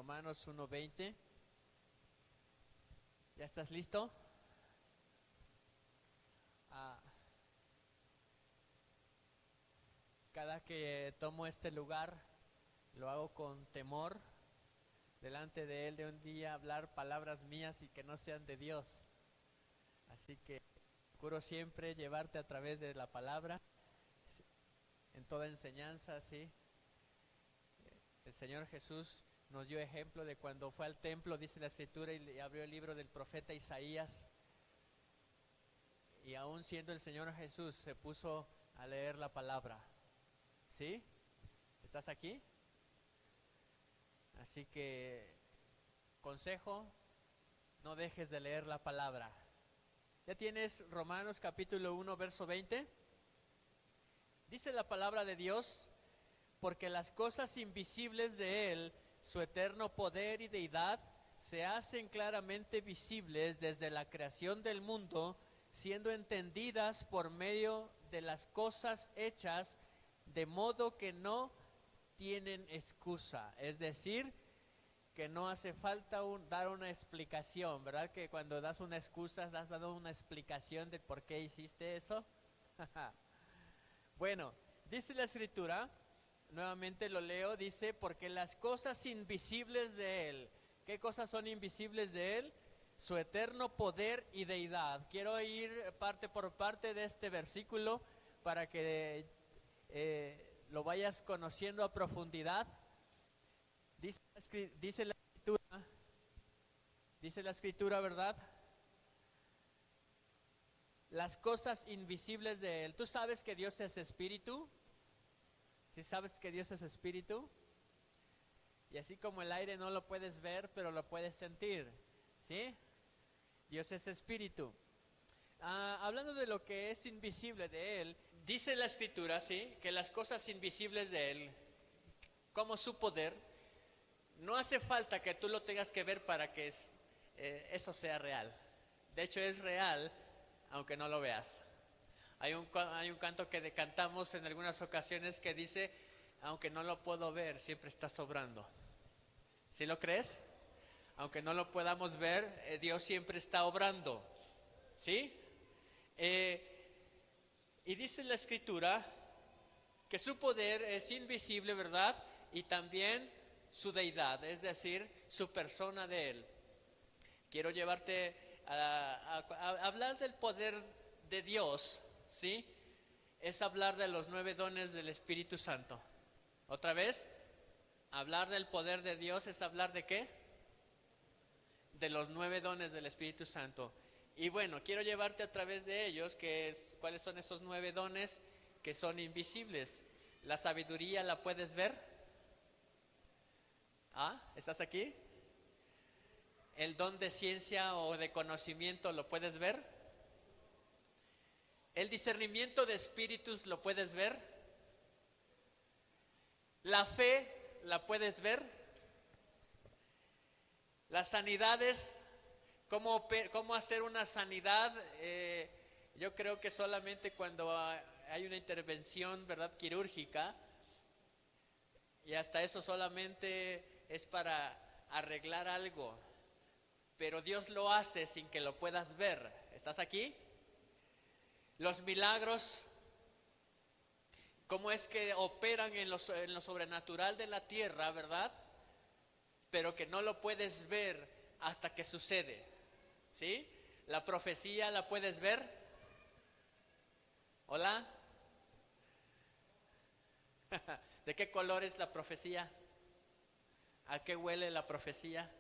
Romanos 1:20. ¿Ya estás listo? Cada que tomo este lugar, lo hago con temor delante de Él, de un día hablar palabras mías y que no sean de Dios. Así que procuro siempre llevarte a través de la palabra, en toda enseñanza, ¿sí? El Señor Jesús nos dio ejemplo de cuando fue al templo, dice la Escritura, y abrió el libro del profeta Isaías. Y aún siendo el Señor Jesús, se puso a leer la palabra. ¿Sí? ¿Estás aquí? Así que, consejo, no dejes de leer la palabra. ¿Ya tienes Romanos capítulo 1, verso 20? Dice la palabra de Dios: porque las cosas invisibles de Él, su eterno poder y deidad, se hacen claramente visibles desde la creación del mundo, siendo entendidas por medio de las cosas hechas, de modo que no tienen excusa. Es decir, que no hace falta dar una explicación, ¿verdad? Que cuando das una excusa, has dado una explicación de por qué hiciste eso. Bueno, dice la Escritura, nuevamente lo leo, dice: porque las cosas invisibles de Él. ¿Qué cosas son invisibles de Él? Su eterno poder y deidad. Quiero ir parte por parte de este versículo para que lo vayas conociendo a profundidad. Dice la Escritura, ¿verdad? Las cosas invisibles de Él. ¿Tú sabes que Dios es espíritu? ¿Sí sabes que Dios es espíritu? Y así como el aire no lo puedes ver, pero lo puedes sentir, ¿sí? Dios es espíritu. Hablando de lo que es invisible de Él, dice la Escritura, ¿sí?, que las cosas invisibles de Él, como su poder, no hace falta que tú lo tengas que ver para que eso sea real. De hecho, es real, aunque no lo veas. Hay un canto que cantamos en algunas ocasiones que dice: aunque no lo puedo ver, siempre está sobrando. ¿Sí lo crees? Aunque no lo podamos ver, Dios siempre está obrando. ¿Sí? Y dice la Escritura que su poder es invisible, ¿verdad? Y también su deidad, es decir, su persona de Él. Quiero llevarte a hablar del poder de Dios, ¿sí? Es hablar de los 9 dones del Espíritu Santo. ¿Otra vez? Hablar del poder de Dios es hablar ¿de qué? De los 9 dones del Espíritu Santo. Y bueno, quiero llevarte a través de ellos, ¿cuáles son esos 9 dones que son invisibles? La sabiduría, ¿la puedes ver? ¿Estás aquí? El don de ciencia o de conocimiento, ¿lo puedes ver? El discernimiento de espíritus, ¿lo puedes ver? La fe, ¿la puedes ver? Las sanidades, ¿cómo hacer una sanidad? Yo creo que solamente cuando hay una intervención, ¿verdad?, quirúrgica, y hasta eso solamente es para arreglar algo, pero Dios lo hace sin que lo puedas ver. ¿Estás aquí? Los milagros, cómo es que operan en lo sobrenatural de la tierra, ¿verdad? Pero que no lo puedes ver hasta que sucede, ¿sí? La profecía, ¿la puedes ver? ¿Hola? ¿De qué color es la profecía? ¿A qué huele la profecía?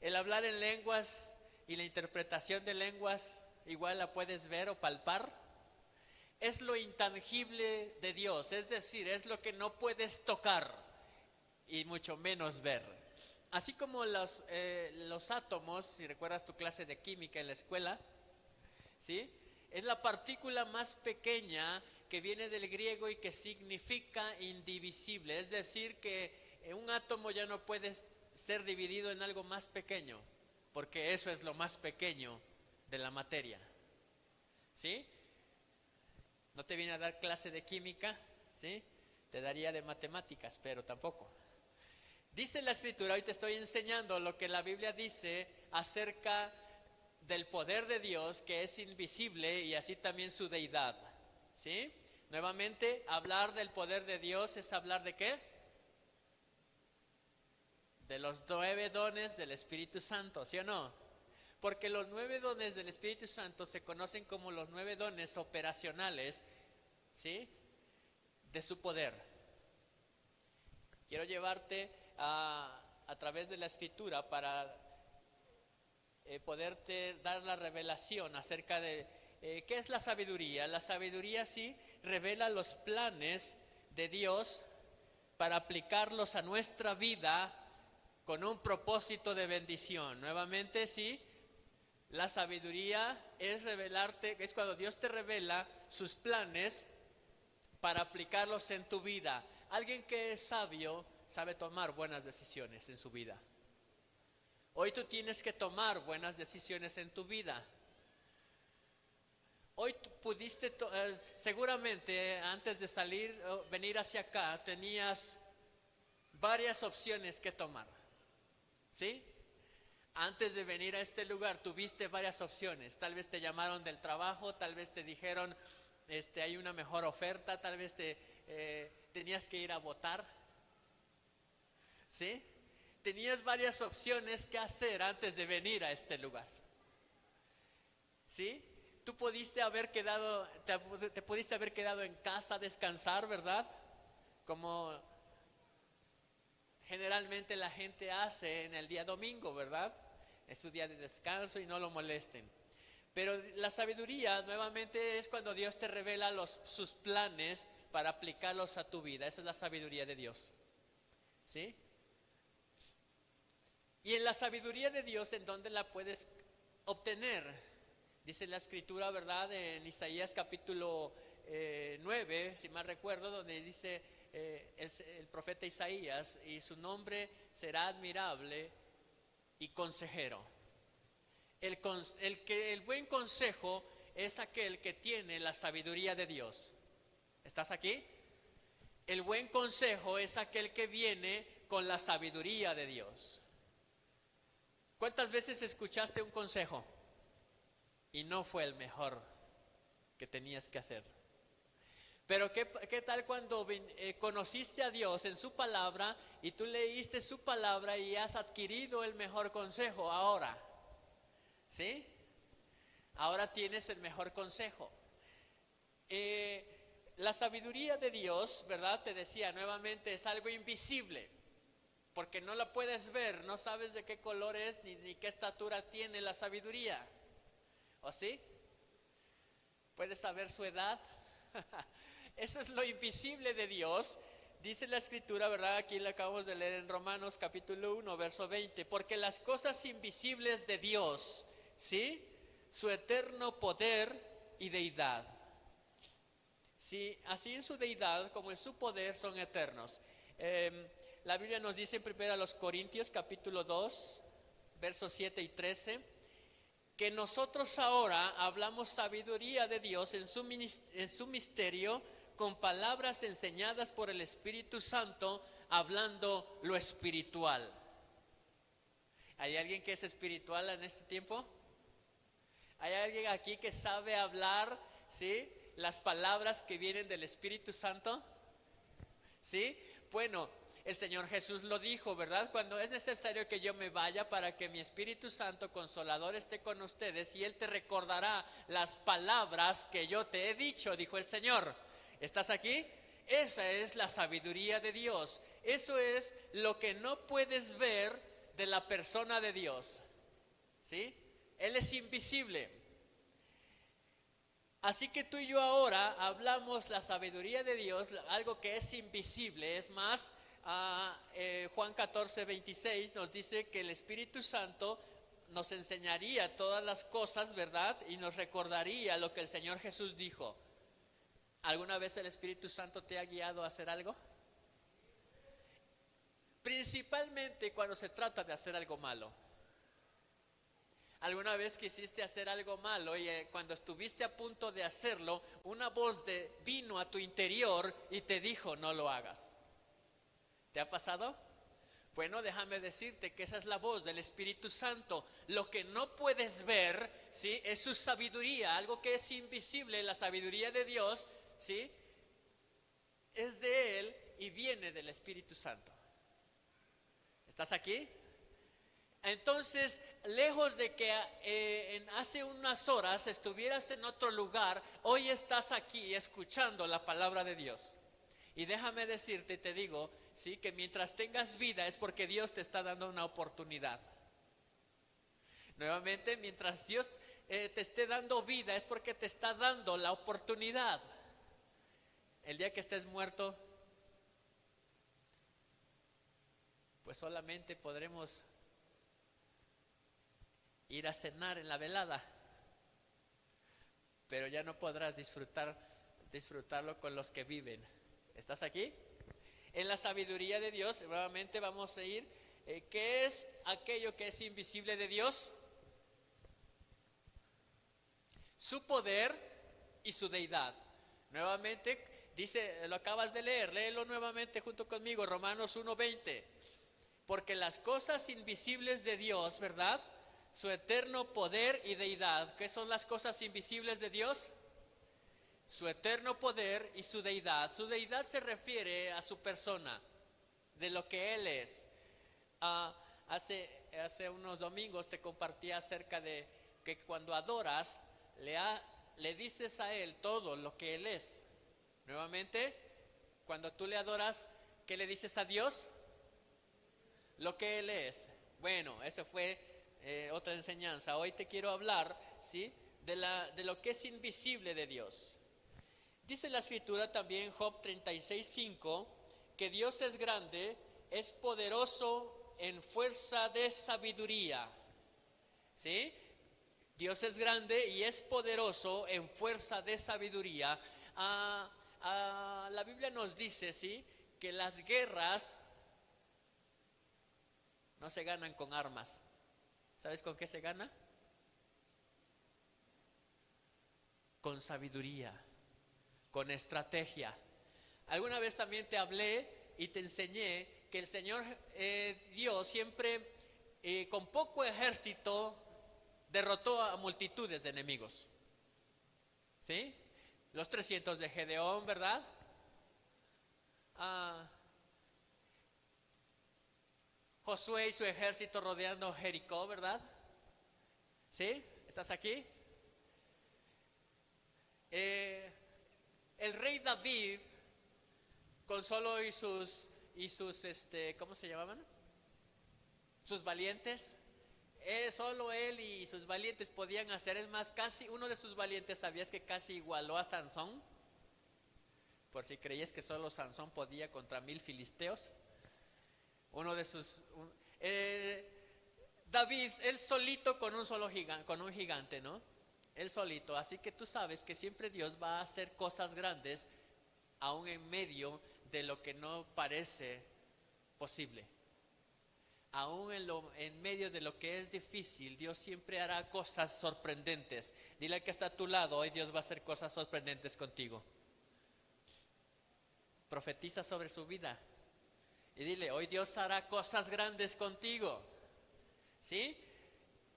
El hablar en lenguas y la interpretación de lenguas, igual la puedes ver o palpar. Es lo intangible de Dios, es decir, es lo que no puedes tocar y mucho menos ver. Así como los átomos, si recuerdas tu clase de química en la escuela, ¿sí?, es la partícula más pequeña, que viene del griego y que significa indivisible. Es decir, que un átomo ya no puede ser dividido en algo más pequeño, porque eso es lo más pequeño de la materia, ¿sí? No te viene a dar clase de química, ¿sí? Te daría de matemáticas, pero tampoco. Dice la Escritura, hoy te estoy enseñando lo que la Biblia dice acerca del poder de Dios, que es invisible, y así también su deidad. ¿Sí? Nuevamente, hablar del poder de Dios es hablar de ¿qué? De los 9 dones del Espíritu Santo, ¿sí o no? Porque los 9 dones del Espíritu Santo se conocen como los 9 dones operacionales, ¿sí? De su poder. Quiero llevarte a través de la Escritura para poderte dar la revelación acerca de ¿qué es la sabiduría? La sabiduría sí revela los planes de Dios para aplicarlos a nuestra vida con un propósito de bendición. Nuevamente sí, la sabiduría es revelarte, es cuando Dios te revela sus planes para aplicarlos en tu vida. Alguien que es sabio sabe tomar buenas decisiones en su vida. Hoy tú tienes que tomar buenas decisiones en tu vida. Hoy tú pudiste, seguramente antes de salir, venir hacia acá, tenías varias opciones que tomar. ¿Sí? Antes de venir a este lugar tuviste varias opciones. Tal vez te llamaron del trabajo, tal vez te dijeron hay una mejor oferta, tal vez tenías que ir a votar. ¿Sí? Tenías varias opciones que hacer antes de venir a este lugar. ¿Sí? Tú pudiste haber quedado, te pudiste haber quedado en casa a descansar, ¿verdad? Como generalmente la gente hace en el día domingo, ¿verdad? Es su día de descanso y no lo molesten. Pero la sabiduría nuevamente es cuando Dios te revela sus planes para aplicarlos a tu vida. Esa es la sabiduría de Dios. ¿Sí? Y en la sabiduría de Dios, ¿en dónde la puedes obtener? Dice la Escritura, ¿verdad? En Isaías capítulo 9, si mal recuerdo, donde dice el profeta Isaías, y su nombre será admirable y consejero. El buen consejo es aquel que tiene la sabiduría de Dios. ¿Estás aquí? El buen consejo es aquel que viene con la sabiduría de Dios. ¿Cuántas veces escuchaste un consejo y no fue el mejor que tenías que hacer? Pero ¿qué tal cuando conociste a Dios en su palabra y tú leíste su palabra y has adquirido el mejor consejo ahora? ¿Sí? Ahora tienes el mejor consejo. La sabiduría de Dios, ¿verdad? Te decía nuevamente, es algo invisible, porque no la puedes ver, no sabes de qué color es ni qué estatura tiene la sabiduría. ¿O sí? ¿Puedes saber su edad? Eso es lo invisible de Dios. Dice la Escritura, ¿verdad? Aquí la acabamos de leer en Romanos capítulo 1, verso 20. Porque las cosas invisibles de Dios, ¿sí? Su eterno poder y deidad. Sí, así en su deidad como en su poder son eternos. La Biblia nos dice en 1 Corintios capítulo 2, versos 7 y 13, que nosotros ahora hablamos sabiduría de Dios en su misterio, con palabras enseñadas por el Espíritu Santo, hablando lo espiritual. ¿Hay alguien que es espiritual en este tiempo? ¿Hay alguien aquí que sabe hablar, ¿sí?, las palabras que vienen del Espíritu Santo? ¿Sí? Bueno, el Señor Jesús lo dijo, ¿verdad? Cuando es necesario que yo me vaya para que mi Espíritu Santo Consolador esté con ustedes y Él te recordará las palabras que yo te he dicho, dijo el Señor. ¿Estás aquí? Esa es la sabiduría de Dios. Eso es lo que no puedes ver de la persona de Dios. ¿Sí? Él es invisible. Así que tú y yo ahora hablamos la sabiduría de Dios, algo que es invisible. Es más, Juan 14, 26 nos dice que el Espíritu Santo nos enseñaría todas las cosas, ¿verdad? Y nos recordaría lo que el Señor Jesús dijo. ¿Alguna vez el Espíritu Santo te ha guiado a hacer algo? Principalmente cuando se trata de hacer algo malo. ¿Alguna vez quisiste hacer algo malo y cuando estuviste a punto de hacerlo, una voz vino a tu interior y te dijo, no lo hagas? ¿Te ha pasado? Bueno, déjame decirte que esa es la voz del Espíritu Santo. Lo que no puedes ver, ¿sí?, es su sabiduría, algo que es invisible. La sabiduría de Dios, ¿sí?, es de Él y viene del Espíritu Santo. ¿Estás aquí? Entonces, lejos de que hace unas horas estuvieras en otro lugar, hoy estás aquí escuchando la palabra de Dios. Y déjame decirte, te digo, sí, que mientras tengas vida es porque Dios te está dando una oportunidad. Nuevamente, mientras Dios te esté dando vida es porque te está dando la oportunidad. El día que estés muerto, pues solamente podremos ir a cenar en la velada, pero ya no podrás disfrutarlo con los que viven. ¿Estás aquí? En la sabiduría de Dios, nuevamente vamos a ir. ¿Qué es aquello que es invisible de Dios? Su poder y su deidad. Nuevamente dice, lo acabas de leer, léelo nuevamente junto conmigo, Romanos 1:20. Porque las cosas invisibles de Dios, ¿verdad?, su eterno poder y deidad. ¿Qué son las cosas invisibles de Dios? Su eterno poder y su deidad. Su deidad se refiere a su persona, de lo que Él es. Hace unos domingos te compartí acerca de que cuando adoras, le dices a Él todo lo que Él es. Nuevamente, cuando tú le adoras, ¿qué le dices a Dios? Lo que Él es. Bueno, eso fue otra enseñanza. Hoy te quiero hablar, ¿sí?, de lo que es invisible de Dios. Dice la escritura también, Job 36:5, que Dios es grande, es poderoso en fuerza de sabiduría. ¿Sí? Dios es grande y es poderoso en fuerza de sabiduría. La Biblia nos dice, ¿sí?, que las guerras no se ganan con armas. ¿Sabes con qué se gana? Con sabiduría, con estrategia. Alguna vez también te hablé y te enseñé que el Señor Dios siempre con poco ejército derrotó a multitudes de enemigos. ¿Sí? Los 300 de Gedeón, ¿verdad? Josué y su ejército rodeando Jericó, ¿verdad? ¿Sí? ¿Estás aquí? El rey David, con solo y sus ¿cómo se llamaban? Sus valientes. Solo él y sus valientes podían hacer. Es más, casi uno de sus valientes, ¿sabías que casi igualó a Sansón? Por si creías que solo Sansón podía contra 1000 filisteos. Uno de sus David, él solito con un gigante, ¿no? Él solito. Así que tú sabes que siempre Dios va a hacer cosas grandes, aún en medio de lo que no parece posible. Aún en medio de lo que es difícil, Dios siempre hará cosas sorprendentes. Dile al que está a tu lado, hoy Dios va a hacer cosas sorprendentes contigo. Profetiza sobre su vida y dile, hoy Dios hará cosas grandes contigo. ¿Sí?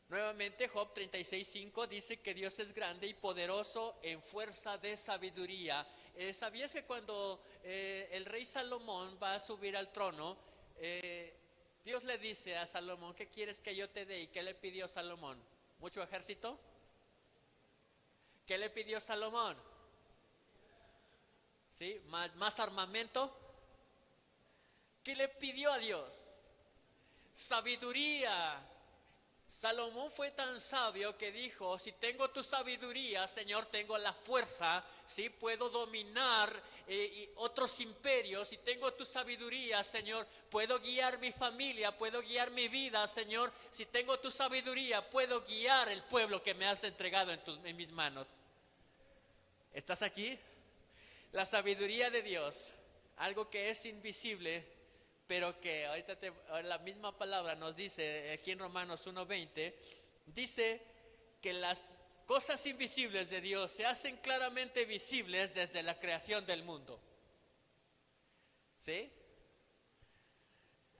Nuevamente Job 36:5 dice que Dios es grande y poderoso en fuerza de sabiduría. ¿Sabías que cuando el rey Salomón va a subir al trono, Dios le dice a Salomón, ¿qué quieres que yo te dé? ¿Y qué le pidió Salomón? ¿Mucho ejército? ¿Qué le pidió Salomón? ¿Sí? ¿Más armamento? ¿Qué le pidió a Dios? Sabiduría. Salomón fue tan sabio que dijo, si tengo tu sabiduría, Señor, tengo la fuerza, ¿sí? Puedo dominar otros imperios. Si tengo tu sabiduría, Señor, puedo guiar mi familia, puedo guiar mi vida, Señor. Si tengo tu sabiduría, puedo guiar el pueblo que me has entregado en mis manos. ¿Estás aquí? La sabiduría de Dios, algo que es invisible, pero que ahorita la misma palabra nos dice aquí en Romanos 1:20, dice que las cosas invisibles de Dios se hacen claramente visibles desde la creación del mundo. ¿Sí?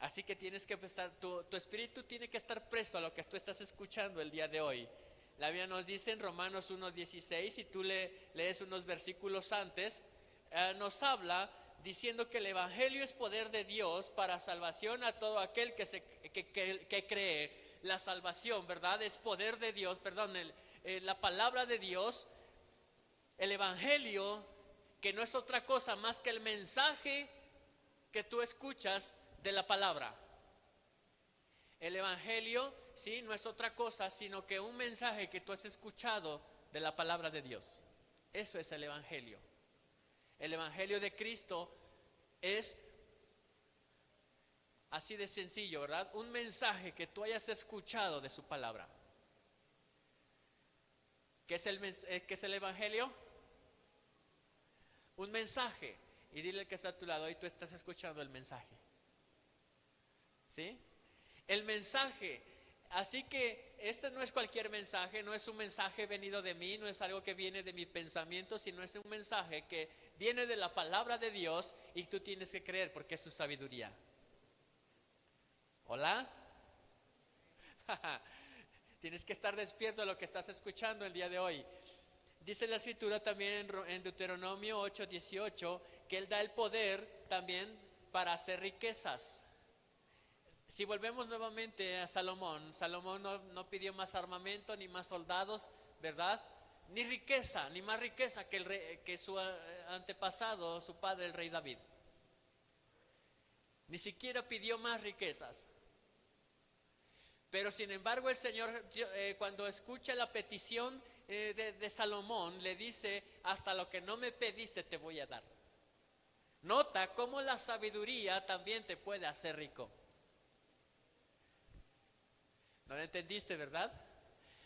Así que tienes que estar, tu espíritu tiene que estar presto a lo que tú estás escuchando el día de hoy. La Biblia nos dice en Romanos 1:16, si tú lees unos versículos antes, nos habla diciendo que el evangelio es poder de Dios para salvación a todo aquel que cree. La salvación, ¿verdad? Es poder de Dios, perdón, la palabra de Dios, el evangelio, que no es otra cosa más que el mensaje que tú escuchas de la palabra. El evangelio, sí, no es otra cosa sino que un mensaje que tú has escuchado de la palabra de Dios. Eso es el evangelio. El evangelio de Cristo es así de sencillo, ¿verdad? Un mensaje que tú hayas escuchado de su palabra. ¿Qué es el evangelio? Un mensaje. Y dile al que está a tu lado, y tú estás escuchando el mensaje. ¿Sí? El mensaje. Así que este no es cualquier mensaje, no es un mensaje venido de mí, no es algo que viene de mi pensamiento, sino es un mensaje que viene de la palabra de Dios y tú tienes que creer porque es su sabiduría. ¿Hola? Tienes que estar despierto a lo que estás escuchando el día de hoy. Dice la escritura también en Deuteronomio 8:18 que Él da el poder también para hacer riquezas. Si volvemos nuevamente a Salomón, Salomón no pidió más armamento ni más soldados, ¿verdad? Ni riqueza, ni más riqueza que su antepasado, su padre, el rey David. Ni siquiera pidió más riquezas. Pero sin embargo el Señor, cuando escucha la petición de Salomón, le dice: hasta lo que no me pediste te voy a dar. Nota cómo la sabiduría también te puede hacer rico. ¿No lo entendiste, verdad?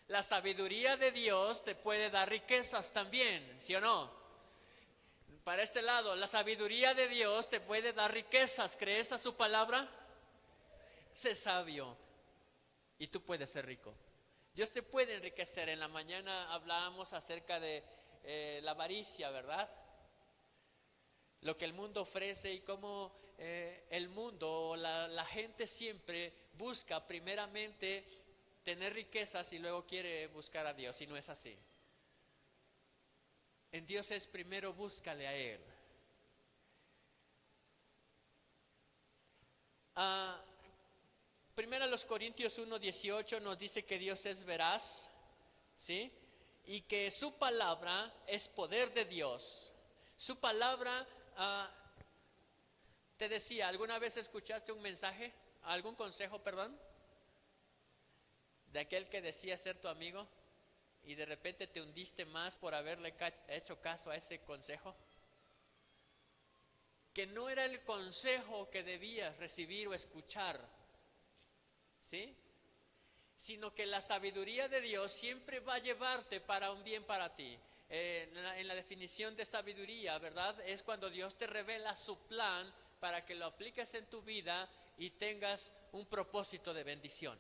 La sabiduría de Dios te puede dar riquezas también, ¿sí o no? Para este lado, la sabiduría de Dios te puede dar riquezas. ¿Crees a su palabra? Sé sabio y tú puedes ser rico. Dios te puede enriquecer. En la mañana hablábamos acerca de la avaricia, ¿verdad? Lo que el mundo ofrece y cómo el mundo, la gente siempre busca primeramente tener riquezas y luego quiere buscar a Dios, y no es así. En Dios es primero búscale a Él. Primero los Corintios 1:18 nos dice que Dios es veraz, ¿sí? Y que su palabra es poder de Dios. Su palabra, te decía, ¿alguna vez escuchaste un mensaje, algún consejo, perdón, de aquel que decía ser tu amigo y de repente te hundiste más por haberle hecho caso a ese consejo? Que no era el consejo que debías recibir o escuchar, ¿sí? Sino que la sabiduría de Dios siempre va a llevarte para un bien para ti. En la definición de sabiduría, ¿verdad? Es cuando Dios te revela su plan para que lo apliques en tu vida y tengas un propósito de bendición.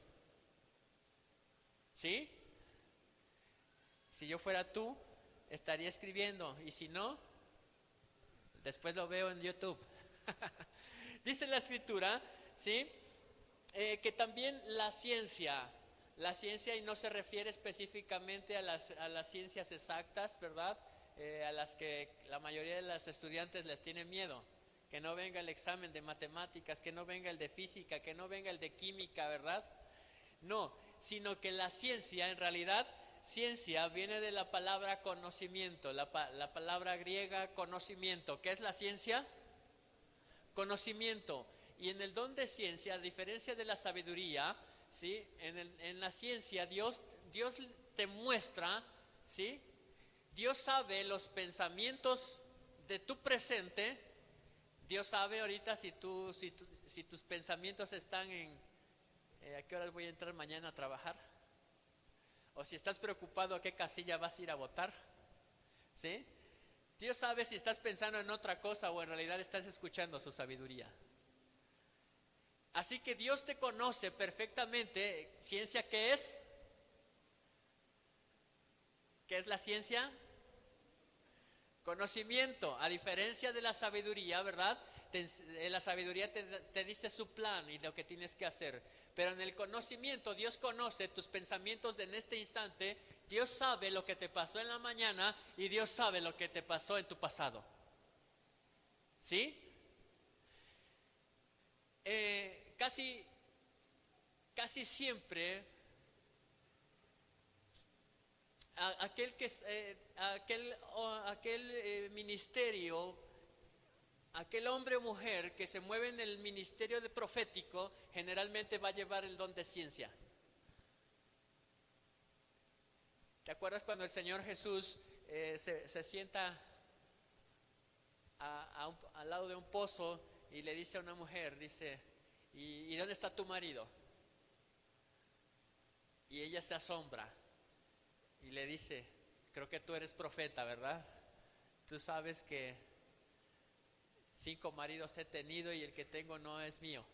¿Sí? Si yo fuera tú, estaría escribiendo, y si no, después lo veo en YouTube. Dice la escritura, ¿sí? Que también la ciencia, y no se refiere específicamente a las ciencias exactas, ¿verdad? A las que la mayoría de los estudiantes les tiene miedo. Que no venga el examen de matemáticas, que no venga el de física, que no venga el de química, ¿verdad? No, sino que la ciencia, en realidad, ciencia viene de la palabra conocimiento, la palabra griega conocimiento. ¿Qué es la ciencia? Conocimiento. Y en el don de ciencia, a diferencia de la sabiduría, ¿sí? En la ciencia Dios te muestra, ¿sí? Dios sabe los pensamientos de tu presente. Dios sabe ahorita si tus pensamientos están en ¿a qué horas voy a entrar mañana a trabajar? O si estás preocupado a qué casilla vas a ir a votar, ¿sí? Dios sabe si estás pensando en otra cosa o en realidad estás escuchando su sabiduría. Así que Dios te conoce perfectamente. ¿Ciencia qué es? ¿Qué es la ciencia? Conocimiento. A diferencia de la sabiduría, ¿verdad? la sabiduría te dice su plan y lo que tienes que hacer. Pero en el conocimiento, Dios conoce tus pensamientos en este instante. Dios sabe lo que te pasó en la mañana y Dios sabe lo que te pasó en tu pasado. ¿Sí? Casi siempre aquel ministerio, aquel hombre o mujer que se mueve en el ministerio de profético, generalmente va a llevar el don de ciencia. ¿Te acuerdas cuando el Señor Jesús se sienta al lado de un pozo y le dice a una mujer, dice, ¿y dónde está tu marido? Y ella se asombra y le dice, creo que tú eres profeta, ¿verdad? Tú sabes que 5 maridos he tenido y el que tengo no es mío.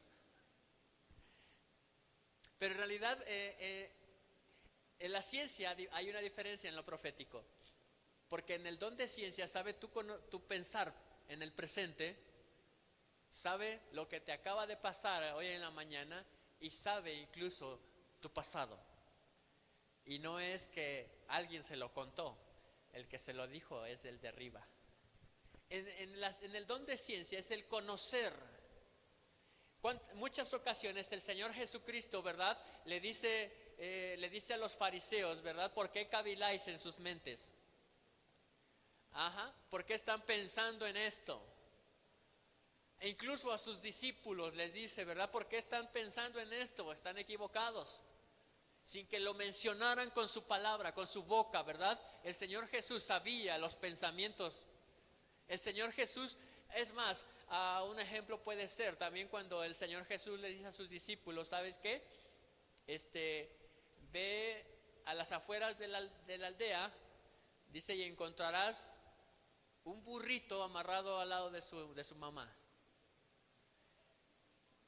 Pero en realidad en la ciencia hay una diferencia en lo profético. Porque en el don de ciencia sabe tu pensar en el presente, sabe lo que te acaba de pasar hoy en la mañana y sabe incluso tu pasado. Y no es que alguien se lo contó, el que se lo dijo es el de arriba. En el don de ciencia es el conocer. Muchas ocasiones el Señor Jesucristo, ¿verdad? Le dice a los fariseos, ¿verdad? ¿Por qué caviláis en sus mentes? ¿Por qué están pensando en esto? E incluso a sus discípulos les dice, ¿verdad? ¿Por qué están pensando en esto? Están equivocados. Sin que lo mencionaran con su palabra, con su boca, ¿verdad? El Señor Jesús sabía los pensamientos. El Señor Jesús, es más, un ejemplo puede ser también cuando el Señor Jesús le dice a sus discípulos, ¿sabes qué? Ve a las afueras de la aldea, dice, y encontrarás un burrito amarrado al lado de su mamá.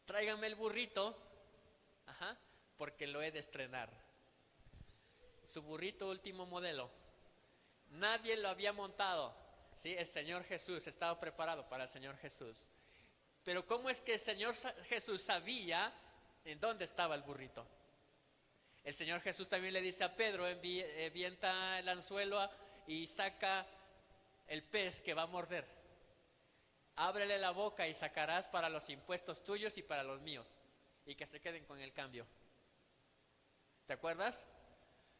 Tráiganme el burrito, porque lo he de estrenar. Su burrito último modelo. Nadie lo había montado. ¿Sí? El Señor Jesús estaba preparado para el Señor Jesús. Pero ¿cómo es que el Señor Jesús sabía en dónde estaba el burrito? El Señor Jesús también le dice a Pedro, avienta el anzuelo y saca el pez que va a morder. Ábrele la boca y sacarás para los impuestos tuyos y para los míos. Y que se queden con el cambio. ¿Te acuerdas?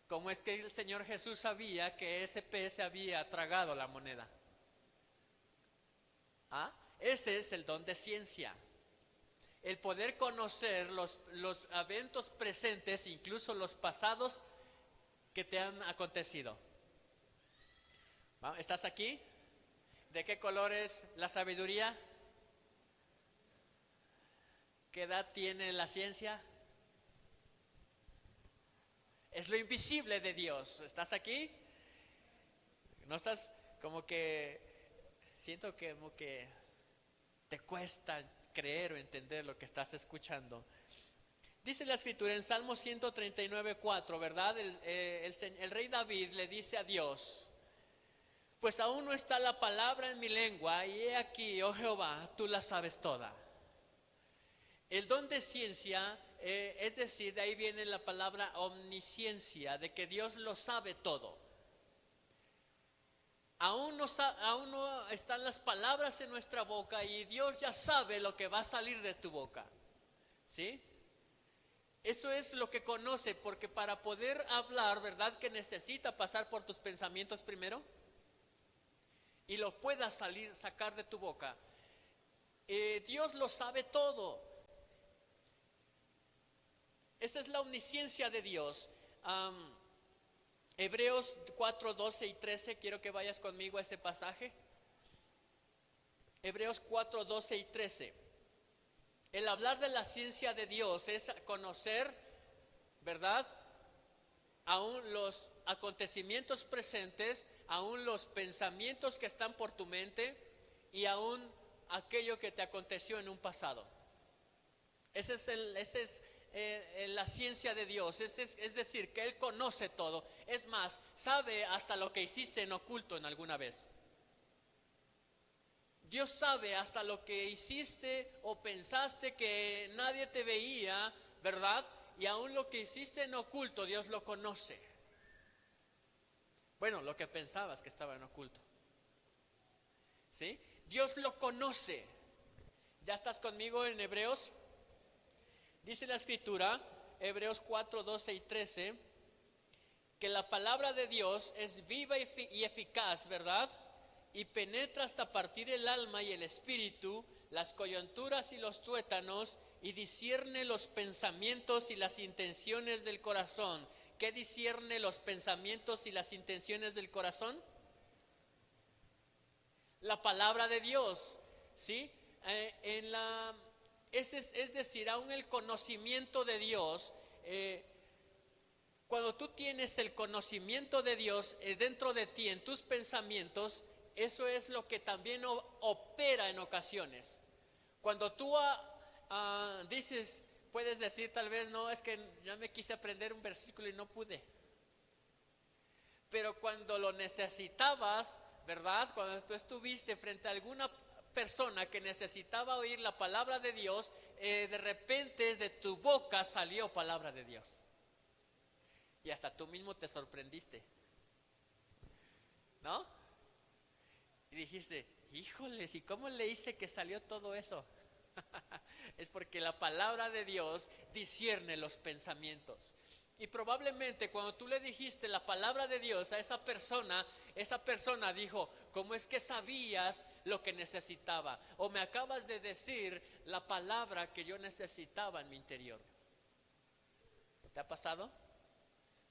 ¿Cómo es que el Señor Jesús sabía que ese pez se había tragado la moneda? Ese es el don de ciencia. El poder conocer los eventos presentes, incluso los pasados que te han acontecido. ¿Estás aquí? ¿De qué color es la sabiduría? ¿Qué edad tiene la ciencia? Es lo invisible de Dios. ¿Estás aquí? No estás como que, siento que como que te cuesta creer o entender lo que estás escuchando. Dice la escritura en Salmo 139:4, ¿verdad? El rey David le dice a Dios, pues aún no está la palabra en mi lengua y he aquí, oh Jehová, tú la sabes toda. El don de ciencia, es decir, de ahí viene la palabra omnisciencia, de que Dios lo sabe todo. Aún no están las palabras en nuestra boca y Dios ya sabe lo que va a salir de tu boca. ¿Sí? Eso es lo que conoce, porque para poder hablar, ¿verdad? Que necesita pasar por tus pensamientos primero y lo puedas sacar de tu boca. Dios lo sabe todo. Esa es la omnisciencia de Dios. Hebreos 4:12 y 13, quiero que vayas conmigo a ese pasaje. Hebreos 4:12 y 13. El hablar de la ciencia de Dios es conocer, ¿verdad? Aún los acontecimientos presentes, aún los pensamientos que están por tu mente y aún aquello que te aconteció en un pasado. Ese es la ciencia de Dios, es decir, que Él conoce todo. Es más, sabe hasta lo que hiciste en oculto en alguna vez. Dios sabe hasta lo que hiciste o pensaste que nadie te veía, ¿verdad? Y aún lo que hiciste en oculto, Dios lo conoce. Bueno, lo que pensabas que estaba en oculto. ¿Sí? Dios lo conoce. ¿Ya estás conmigo en Hebreos? Dice la Escritura, Hebreos 4, 12 y 13, que la palabra de Dios es viva y eficaz, ¿verdad? Y penetra hasta partir el alma y el espíritu, las coyunturas y los tuétanos, y discierne los pensamientos y las intenciones del corazón. ¿Qué discierne los pensamientos y las intenciones del corazón? La palabra de Dios, ¿sí? Es decir, aún el conocimiento de Dios, cuando tú tienes el conocimiento de Dios dentro de ti, en tus pensamientos, eso es lo que también opera en ocasiones. Cuando tú dices, puedes decir tal vez, no, es que ya me quise aprender un versículo y no pude. Pero cuando lo necesitabas, ¿verdad? Cuando tú estuviste frente a alguna persona que necesitaba oír la palabra de Dios, de repente de tu boca salió palabra de Dios. Y hasta tú mismo te sorprendiste, ¿no? Y dijiste, híjoles, ¿y cómo le hice que salió todo eso? Es porque la palabra de Dios discierne los pensamientos. Y probablemente cuando tú le dijiste la palabra de Dios a esa persona dijo, ¿cómo es que sabías lo que necesitaba? O me acabas de decir la palabra que yo necesitaba en mi interior. ¿Te ha pasado?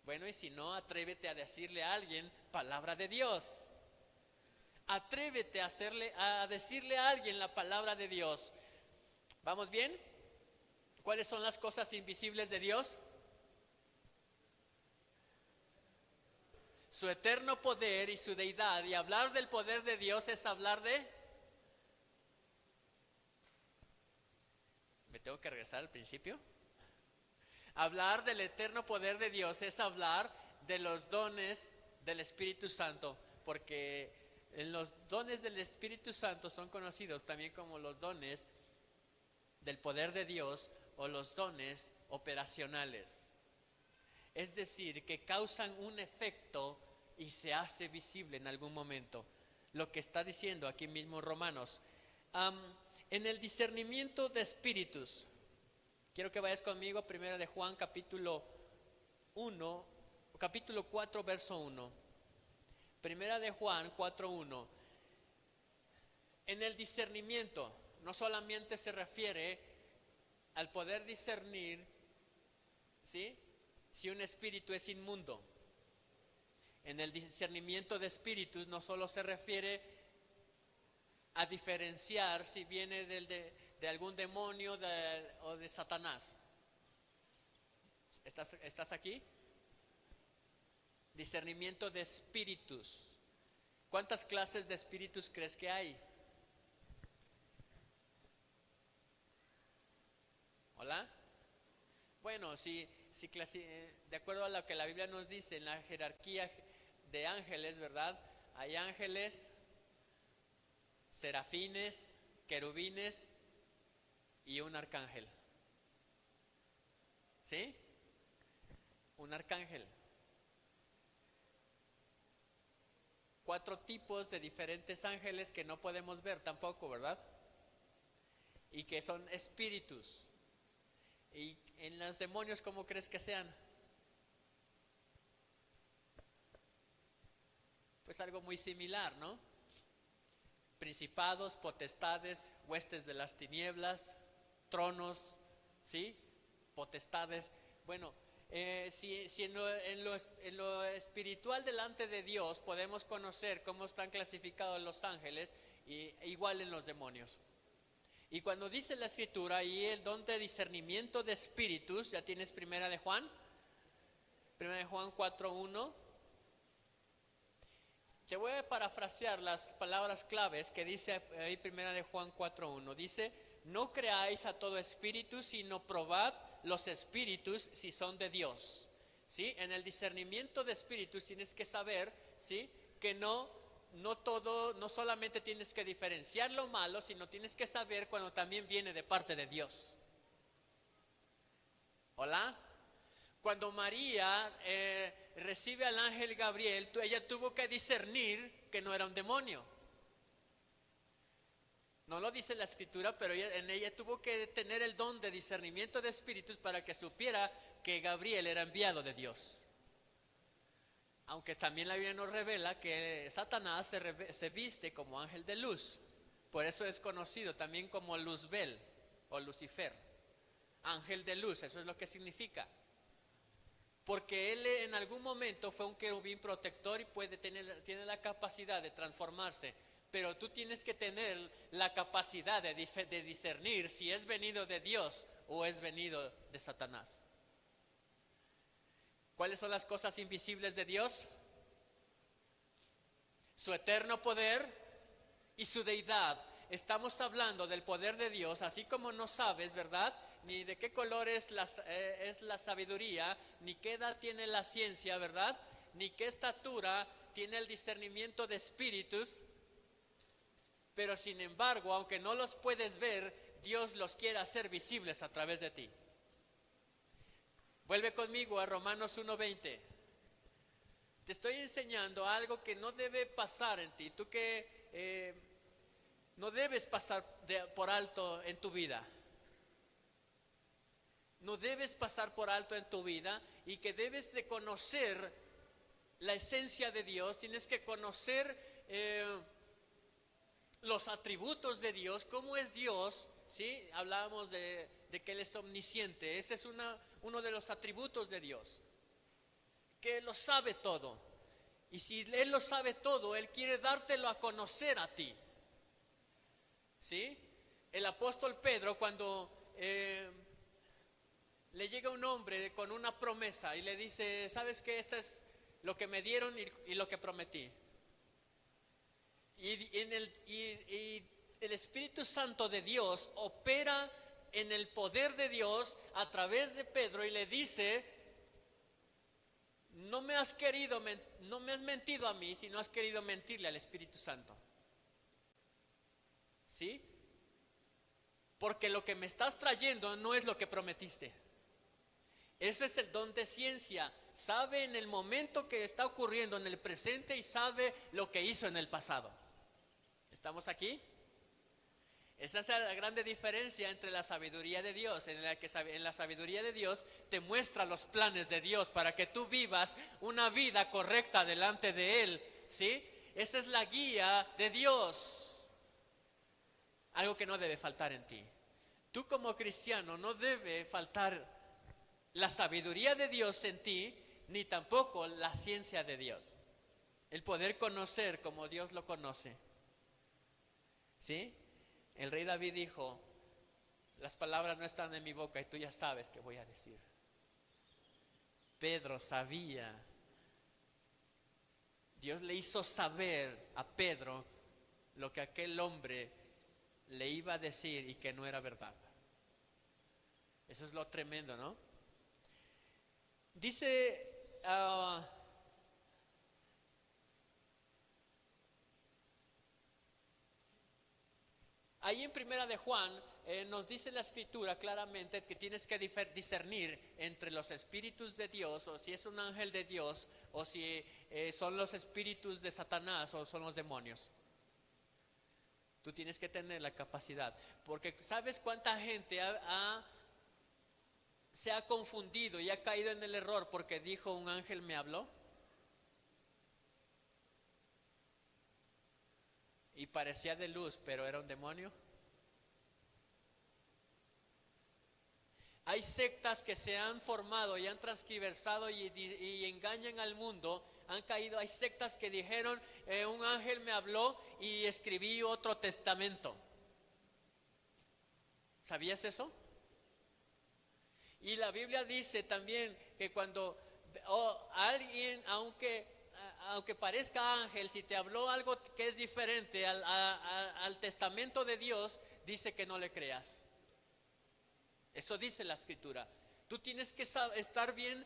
Bueno, y si no, atrévete a decirle a alguien palabra de Dios. Atrévete a decirle a alguien la palabra de Dios. ¿Vamos bien? ¿Cuáles son las cosas invisibles de Dios? Su eterno poder y su deidad. Y hablar del poder de Dios es hablar de... ¿Me tengo que regresar al principio? Hablar del eterno poder de Dios es hablar de los dones del Espíritu Santo, porque los dones del Espíritu Santo son conocidos también como los dones del poder de Dios o los dones operacionales. Es decir, que causan un efecto y se hace visible en algún momento. Lo que está diciendo aquí mismo Romanos. En el discernimiento de espíritus, quiero que vayas conmigo a 1 de Juan capítulo 4 verso 1. 1 de Juan 4:1. En el discernimiento no solamente se refiere al poder discernir, ¿sí?, si un espíritu es inmundo. En el discernimiento de espíritus no solo se refiere a diferenciar si viene de algún demonio o de Satanás. ¿Estás aquí? Discernimiento de espíritus. ¿Cuántas clases de espíritus crees que hay? ¿Hola? Bueno, de acuerdo a lo que la Biblia nos dice en la jerarquía de ángeles, ¿verdad? Hay ángeles, serafines, querubines y un arcángel. ¿Sí? Un arcángel. 4 tipos de diferentes ángeles que no podemos ver tampoco, ¿verdad? Y que son espíritus. Y en los demonios, ¿cómo crees que sean? Pues algo muy similar, ¿no? Principados, potestades, huestes de las tinieblas, tronos, ¿sí? Potestades. Bueno, si en lo espiritual delante de Dios podemos conocer cómo están clasificados los ángeles, igual en los demonios. Y cuando dice la Escritura y el don de discernimiento de espíritus, ya tienes 1 de Juan 4:1. Te voy a parafrasear las palabras claves que dice ahí 1 de Juan 4:1. Dice, no creáis a todo espíritu, sino probad los espíritus si son de Dios. ¿Sí? En el discernimiento de espíritus tienes que saber, ¿sí?, que no no solamente tienes que diferenciar lo malo, sino tienes que saber cuando también viene de parte de Dios. ¿Hola? Cuando María recibe al ángel Gabriel, ella tuvo que discernir que no era un demonio. No lo dice la escritura, pero en ella tuvo que tener el don de discernimiento de espíritus para que supiera que Gabriel era enviado de Dios. Aunque también la Biblia nos revela que Satanás se viste como ángel de luz. Por eso es conocido también como Luzbel o Lucifer. Ángel de luz, eso es lo que significa. Porque él en algún momento fue un querubín protector y tiene la capacidad de transformarse. Pero tú tienes que tener la capacidad de discernir si es venido de Dios o es venido de Satanás. ¿Cuáles son las cosas invisibles de Dios? Su eterno poder y su deidad. Estamos hablando del poder de Dios, así como no sabes, ¿verdad? Ni de qué color es la sabiduría, ni qué edad tiene la ciencia, ¿verdad? Ni qué estatura tiene el discernimiento de espíritus. Pero sin embargo, aunque no los puedes ver, Dios los quiere hacer visibles a través de ti. Vuelve conmigo a Romanos 1:20. Te estoy enseñando algo que no debe pasar en ti. Tú que no debes pasar por alto en tu vida. No debes pasar por alto en tu vida y que debes de conocer la esencia de Dios. Tienes que conocer los atributos de Dios, cómo es Dios, ¿sí? Hablábamos de que Él es omnisciente. Ese es uno de los atributos de Dios, que Él lo sabe todo. Y si Él lo sabe todo, Él quiere dártelo a conocer a ti, ¿sí? El apóstol Pedro, cuando le llega un hombre con una promesa y le dice: ¿sabes qué? Esto es lo que me dieron y lo que prometí. Y el Espíritu Santo de Dios opera en el poder de Dios a través de Pedro y le dice: no me has mentido a mí, sino has querido mentirle al Espíritu Santo. ¿Sí? Porque lo que me estás trayendo no es lo que prometiste. Eso es el don de ciencia. Sabe en el momento que está ocurriendo en el presente y sabe lo que hizo en el pasado. ¿Estamos aquí? Esa es la grande diferencia entre la sabiduría de Dios, en la sabiduría de Dios te muestra los planes de Dios para que tú vivas una vida correcta delante de Él, ¿sí? Esa es la guía de Dios. Algo que no debe faltar en ti. Tú como cristiano no debe faltar la sabiduría de Dios en ti, ni tampoco la ciencia de Dios. El poder conocer como Dios lo conoce. ¿Sí? El rey David dijo: las palabras no están en mi boca y tú ya sabes qué voy a decir. Pedro sabía. Dios le hizo saber a Pedro lo que aquel hombre le iba a decir y que no era verdad. Eso es lo tremendo, ¿no? Dice ahí en Primera de Juan nos dice la escritura claramente que tienes que discernir entre los espíritus de Dios, o si es un ángel de Dios, o si son los espíritus de Satanás o son los demonios. Tú tienes que tener la capacidad, porque ¿sabes cuánta gente se ha confundido y ha caído en el error porque dijo: un ángel me habló? Y parecía de luz, pero era un demonio. Hay sectas que se han formado y han transgiversado y engañan al mundo. Han caído. Hay sectas que dijeron: un ángel me habló y escribí otro testamento. ¿Sabías eso? Y la Biblia dice también que cuando alguien, aunque parezca ángel, si te habló algo que es diferente al testamento de Dios, dice que no le creas. Eso dice la escritura. Tú tienes que estar bien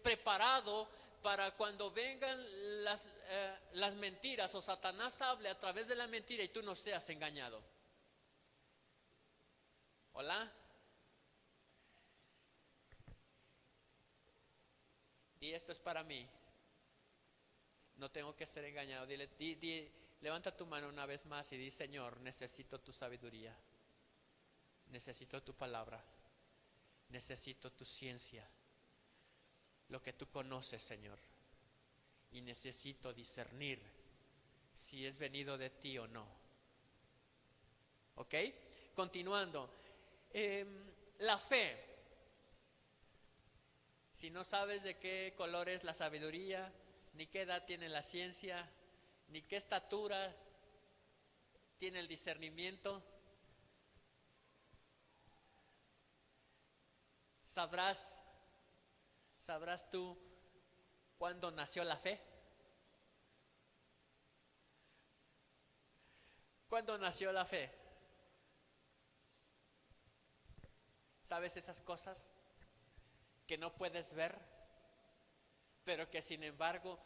preparado para cuando vengan las mentiras o Satanás hable a través de la mentira y tú no seas engañado. Hola. Y esto es para mí. No tengo que ser engañado. Levanta tu mano una vez más y di: Señor, necesito tu sabiduría, necesito tu palabra, necesito tu ciencia, lo que tú conoces, Señor, y necesito discernir si es venido de ti o no. ¿Ok? Continuando, la fe. Si no sabes de qué color es la sabiduría, ni qué edad tiene la ciencia, ni qué estatura tiene el discernimiento, sabrás tú cuándo nació la fe. ¿Cuándo nació la fe? ¿Sabes esas cosas que no puedes ver, pero que sin embargo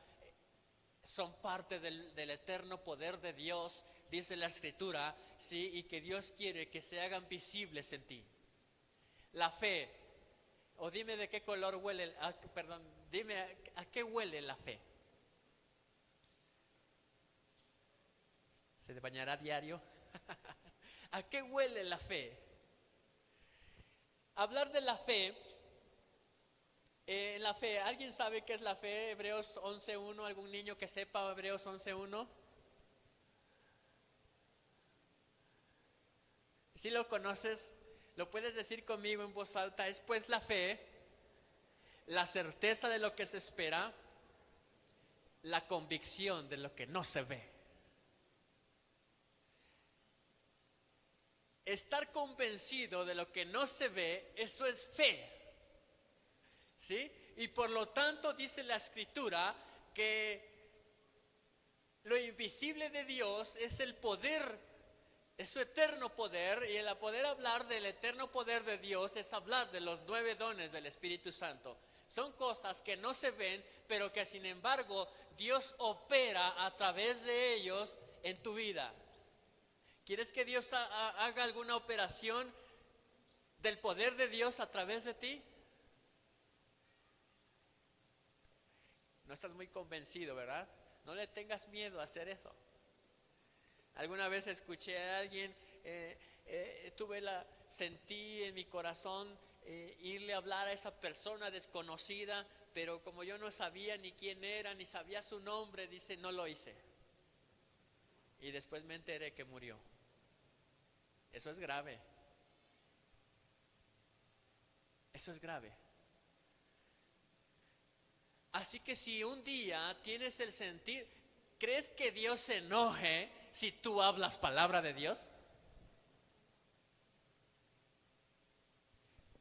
son parte del eterno poder de Dios, dice la Escritura, sí, y que Dios quiere que se hagan visibles en ti? La fe, o dime de qué color huele, dime a qué huele la fe. ¿Se bañará diario? ¿A qué huele la fe? Hablar de la fe. La fe, ¿alguien sabe qué es la fe? Hebreos 11.1, ¿algún niño que sepa Hebreos 11.1? Si lo conoces, lo puedes decir conmigo en voz alta. Es pues la fe, la certeza de lo que se espera, la convicción de lo que no se ve. Estar convencido de lo que no se ve, eso es fe. ¿Sí? Y por lo tanto dice la Escritura que lo invisible de Dios es el poder, es su eterno poder, y el poder hablar del eterno poder de Dios es hablar de los 9 dones del Espíritu Santo. Son cosas que no se ven, pero que sin embargo Dios opera a través de ellos en tu vida. ¿Quieres que Dios haga alguna operación del poder de Dios a través de ti? No estás muy convencido, ¿verdad? No le tengas miedo a hacer eso. Alguna vez escuché a alguien, sentí en mi corazón irle a hablar a esa persona desconocida, pero como yo no sabía ni quién era, ni sabía su nombre, dice, no lo hice. Y después me enteré que murió. Eso es grave. Eso es grave. Así que si un día tienes el sentir, ¿crees que Dios se enoje si tú hablas palabra de Dios?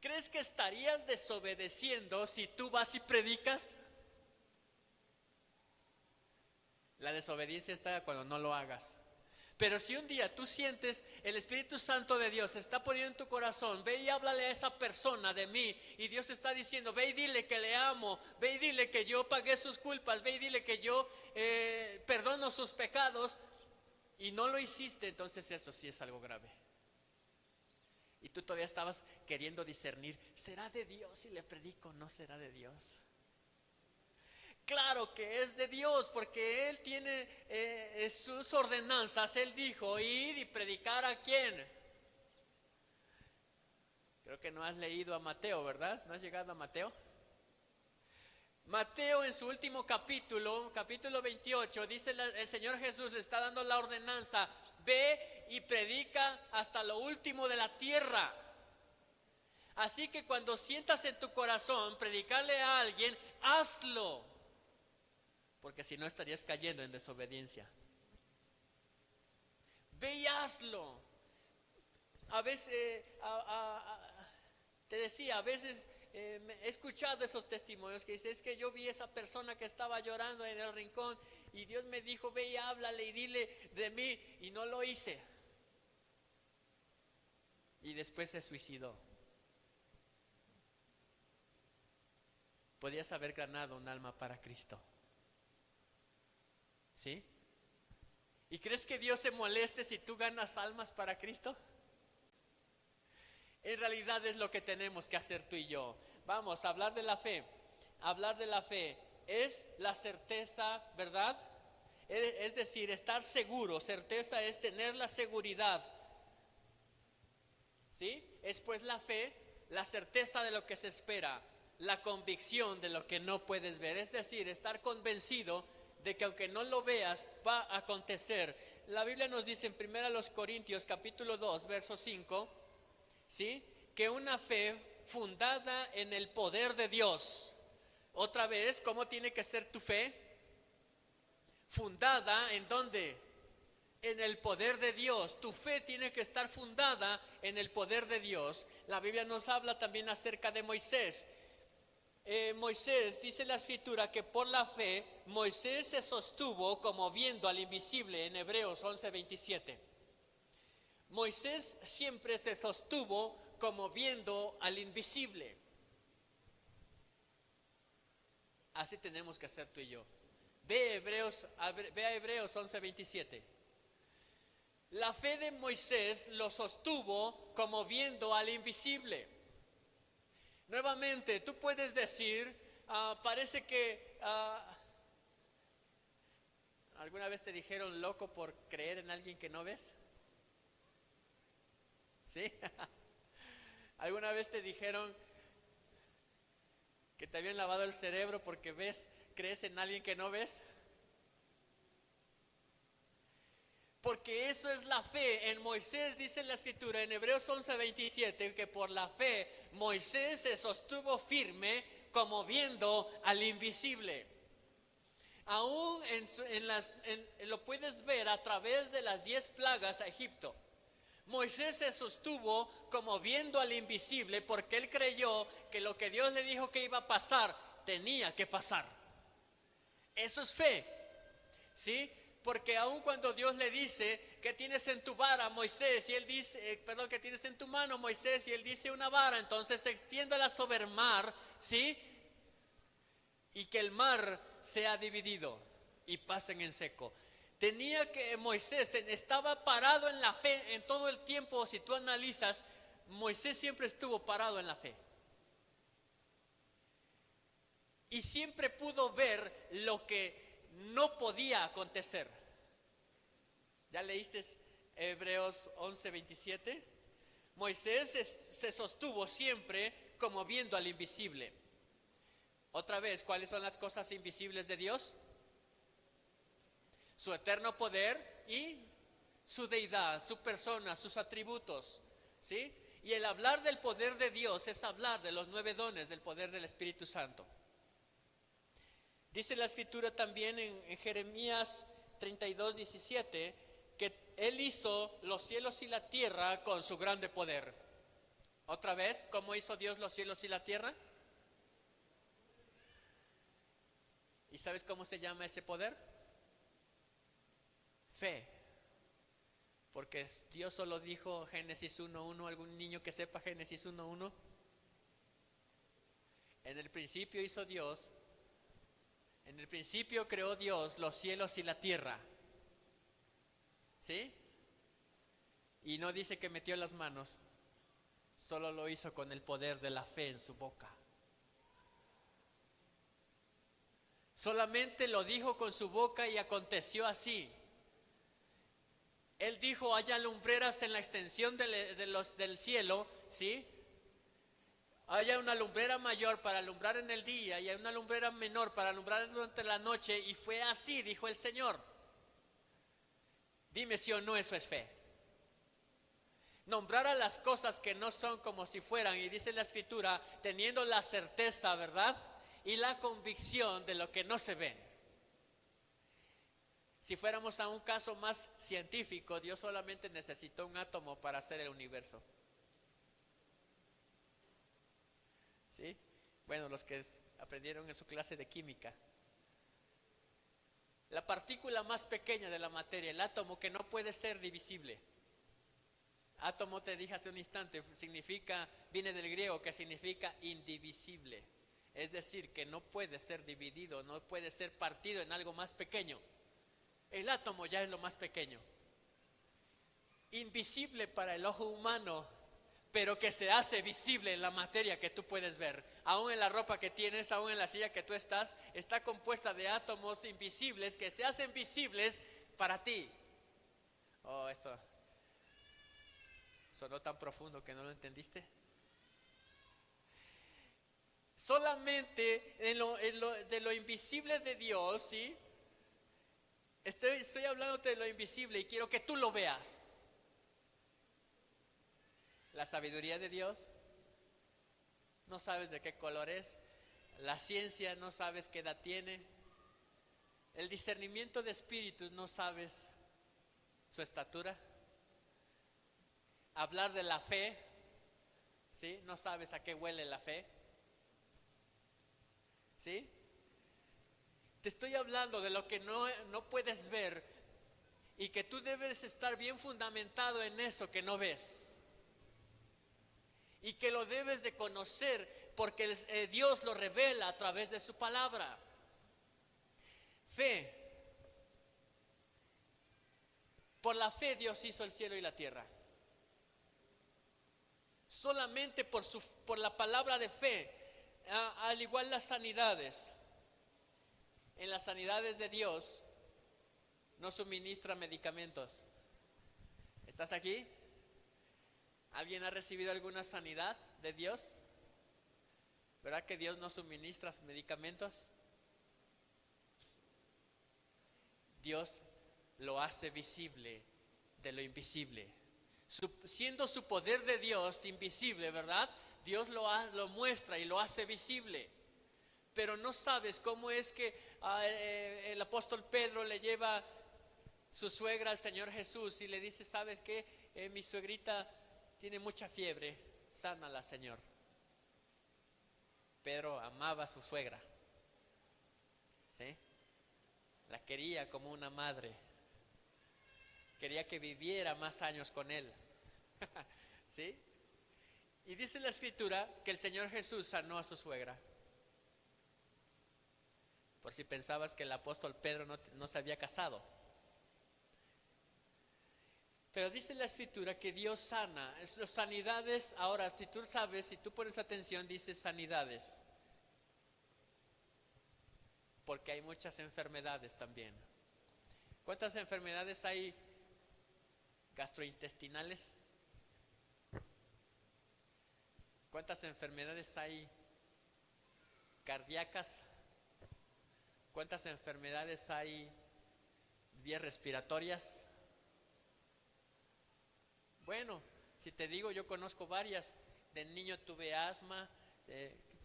¿Crees que estarías desobedeciendo si tú vas y predicas? La desobediencia está cuando no lo hagas. Pero si un día tú sientes el Espíritu Santo de Dios se está poniendo en tu corazón, ve y háblale a esa persona de mí, y Dios te está diciendo, ve y dile que le amo, ve y dile que yo pagué sus culpas, ve y dile que yo perdono sus pecados, y no lo hiciste, entonces eso sí es algo grave. Y tú todavía estabas queriendo discernir, ¿será de Dios si le predico? ¿No será de Dios? Claro que es de Dios, porque Él tiene sus ordenanzas. Él dijo, ir y predicar ¿a quién? Creo que no has leído a Mateo, ¿verdad? ¿No has llegado a Mateo? Mateo en su último capítulo 28, dice el Señor Jesús está dando la ordenanza, ve y predica hasta lo último de la tierra. Así que cuando sientas en tu corazón predicarle a alguien, hazlo. Porque si no estarías cayendo en desobediencia. Ve y hazlo. A veces, te decía, a veces he escuchado esos testimonios que dice, es que yo vi esa persona que estaba llorando en el rincón y Dios me dijo, ve y háblale y dile de mí, y no lo hice. Y después se suicidó. podías haber ganado un alma para Cristo. ¿Sí? ¿Y crees que Dios se moleste si tú ganas almas para Cristo? En realidad es lo que tenemos que hacer tú y yo. Vamos a hablar de la fe. Hablar de la fe es la certeza, ¿verdad? Es decir, estar seguro. Certeza es tener la seguridad. ¿Sí? Es pues la fe, la certeza de lo que se espera, la convicción de lo que no puedes ver. Es decir, estar convencido de que aunque no lo veas, va a acontecer. La Biblia nos dice en 1 Corintios capítulo 2, verso 5, ¿sí? Que una fe fundada en el poder de Dios. Otra vez, ¿cómo tiene que ser tu fe? Fundada ¿en dónde? En el poder de Dios. Tu fe tiene que estar fundada en el poder de Dios. La Biblia nos habla también acerca de Moisés. Moisés, dice la escritura que por la fe Moisés se sostuvo como viendo al invisible en Hebreos 11:27. Moisés siempre se sostuvo como viendo al invisible. Así tenemos que hacer tú y yo. Ve a Hebreos 11:27. La fe de Moisés lo sostuvo como viendo al invisible. Nuevamente, tú puedes decir, parece que ¿alguna vez te dijeron loco por creer en alguien que no ves? ¿Sí? ¿Alguna vez te dijeron que te habían lavado el cerebro porque crees en alguien que no ves? Porque eso es la fe. En Moisés dice en la escritura, en Hebreos 11:27, que por la fe Moisés se sostuvo firme como viendo al invisible. Aún lo puedes ver a través de las 10 plagas a Egipto. Moisés se sostuvo como viendo al invisible porque él creyó que lo que Dios le dijo que iba a pasar, tenía que pasar. Eso es fe, ¿sí? Porque aun cuando Dios le dice que tienes en tu vara, Moisés, y él dice, que tienes en tu mano, Moisés, y él dice una vara, entonces extiéndala sobre el mar, ¿sí? Y que el mar sea dividido y pasen en seco. Moisés estaba parado en la fe en todo el tiempo. Si tú analizas, Moisés siempre estuvo parado en la fe. Y siempre pudo ver lo que no podía acontecer. ¿Ya leíste Hebreos 11:27? Moisés se sostuvo siempre como viendo al invisible. Otra vez, ¿cuáles son las cosas invisibles de Dios? Su eterno poder y su deidad, su persona, sus atributos, ¿sí? Y el hablar del poder de Dios es hablar de los 9 dones del poder del Espíritu Santo. Dice la escritura también en Jeremías 32:17 que Él hizo los cielos y la tierra con su grande poder. Otra vez, ¿cómo hizo Dios los cielos y la tierra? ¿Y sabes cómo se llama ese poder? Fe. Porque Dios solo dijo Génesis 1:1, ¿algún niño que sepa Génesis 1:1? En el principio hizo Dios, en el principio creó Dios los cielos y la tierra. ¿Sí? Y no dice que metió las manos, solo lo hizo con el poder de la fe en su boca. Solamente lo dijo con su boca y aconteció así. Él dijo, haya lumbreras en la extensión del cielo, ¿sí? Haya una lumbrera mayor para alumbrar en el día y hay una lumbrera menor para alumbrar durante la noche. Y fue así, dijo el Señor. Dime si o no eso es fe. Nombrar a las cosas que no son como si fueran, y dice la escritura, teniendo la certeza, ¿verdad? Y la convicción de lo que no se ve. Si fuéramos a un caso más científico, Dios solamente necesitó un átomo para hacer el universo. ¿Sí? Bueno, los que aprendieron en su clase de química. La partícula más pequeña de la materia, el átomo, que no puede ser divisible. Átomo, te dije hace un instante, viene del griego, que significa indivisible. Es decir, que no puede ser dividido, no puede ser partido en algo más pequeño. El átomo ya es lo más pequeño. Invisible para el ojo humano, pero que se hace visible en la materia que tú puedes ver. Aún en la ropa que tienes, aún en la silla que tú estás, está compuesta de átomos invisibles que se hacen visibles para ti. Oh, esto sonó tan profundo que no lo entendiste. Solamente de lo invisible de Dios, ¿sí? Estoy hablándote de lo invisible y quiero que tú lo veas. La sabiduría de Dios, no sabes de qué color es. La ciencia, no sabes qué edad tiene. El discernimiento de espíritus, no sabes su estatura. Hablar de la fe, ¿sí? No sabes a qué huele la fe, ¿sí? Te estoy hablando de lo que no puedes ver y que tú debes estar bien fundamentado en eso que no ves. Y que lo debes de conocer porque Dios lo revela a través de su palabra. Fe. Por la fe Dios hizo el cielo y la tierra. Solamente por la palabra de fe, al igual las sanidades. En las sanidades de Dios no suministra medicamentos. ¿Estás aquí? ¿Alguien ha recibido alguna sanidad de Dios? ¿Verdad que Dios no suministra medicamentos? Dios lo hace visible de lo invisible. Siendo su poder de Dios invisible, ¿verdad? Dios lo muestra y lo hace visible. Pero no sabes cómo es que el apóstol Pedro le lleva su suegra al Señor Jesús y le dice, ¿sabes qué? Mi suegrita tiene mucha fiebre, sánala, Señor. Pedro amaba a su suegra, ¿sí? La quería como una madre. Quería que viviera más años con él. ¿Sí? Y dice la escritura que el Señor Jesús sanó a su suegra. Por si pensabas que el apóstol Pedro no se había casado. Pero dice la escritura que Dios sana. Las sanidades, ahora si tú sabes, si tú pones atención, dice sanidades. Porque hay muchas enfermedades también. ¿Cuántas enfermedades hay gastrointestinales? ¿Cuántas enfermedades hay cardíacas? ¿Cuántas enfermedades hay vías respiratorias? Bueno, si te digo, yo conozco varias. De niño tuve asma,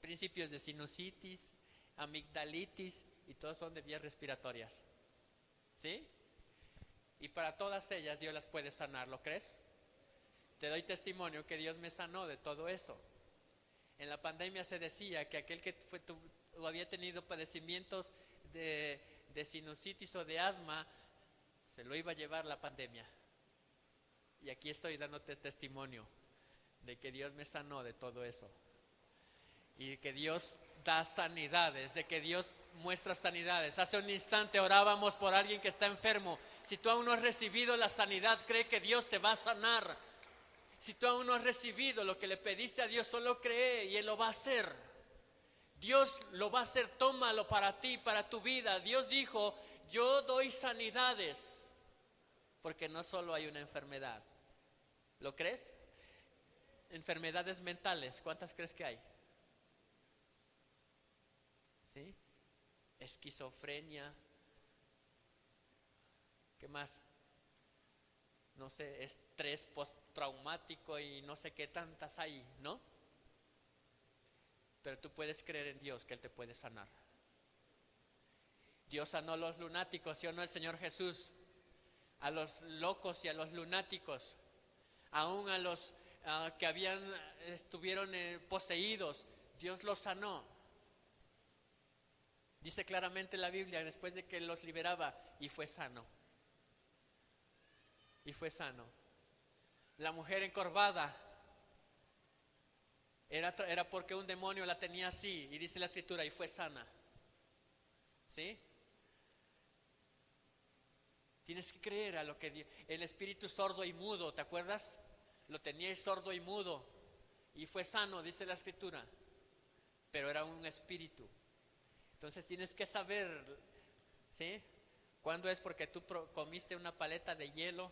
principios de sinusitis, amigdalitis, y todos son de vías respiratorias. ¿Sí? Y para todas ellas Dios las puede sanar, ¿lo crees? Te doy testimonio que Dios me sanó de todo eso. En la pandemia se decía que aquel que había tenido padecimientos de sinusitis o de asma, se lo iba a llevar la pandemia. Y aquí estoy dándote testimonio de que Dios me sanó de todo eso. Y que Dios da sanidades, de que Dios muestra sanidades. Hace un instante orábamos por alguien que está enfermo. Si tú aún no has recibido la sanidad, cree que Dios te va a sanar. Si tú aún no has recibido lo que le pediste a Dios, solo cree y Él lo va a hacer. Dios lo va a hacer, tómalo para ti, para tu vida. Dios dijo, yo doy sanidades, porque no solo hay una enfermedad. ¿Lo crees? Enfermedades mentales, ¿cuántas crees que hay? ¿Sí? Esquizofrenia. ¿Qué más? No sé, estrés postraumático y no sé qué tantas hay, ¿no? Pero tú puedes creer en Dios que Él te puede sanar. Dios sanó a los lunáticos, ¿sí o no el Señor Jesús? A los locos y a los lunáticos, aún a los que estuvieron poseídos, Dios los sanó. Dice claramente la Biblia, después de que los liberaba, y fue sano. Y fue sano. La mujer encorvada, Era porque un demonio la tenía así, y dice la escritura, y fue sana. ¿Sí? Tienes que creer a lo que Dios. El espíritu sordo y mudo, ¿te acuerdas? Lo tenía sordo y mudo, y fue sano, dice la escritura, pero era un espíritu. Entonces tienes que saber, ¿sí? ¿Cuándo es porque tú comiste una paleta de hielo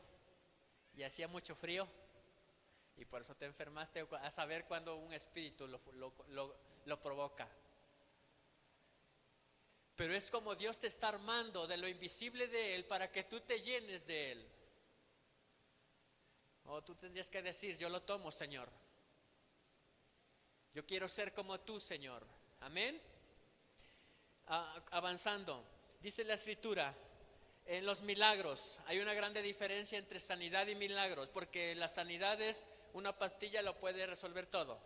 y hacía mucho frío y por eso te enfermaste? A saber cuándo un espíritu lo provoca. Pero es como Dios te está armando de lo invisible de Él para que tú te llenes de Él. O tú tendrías que decir, yo lo tomo, Señor. Yo quiero ser como tú, Señor. Amén. Avanzando, dice la escritura, en los milagros hay una grande diferencia entre sanidad y milagros, porque la sanidad es una pastilla, lo puede resolver todo,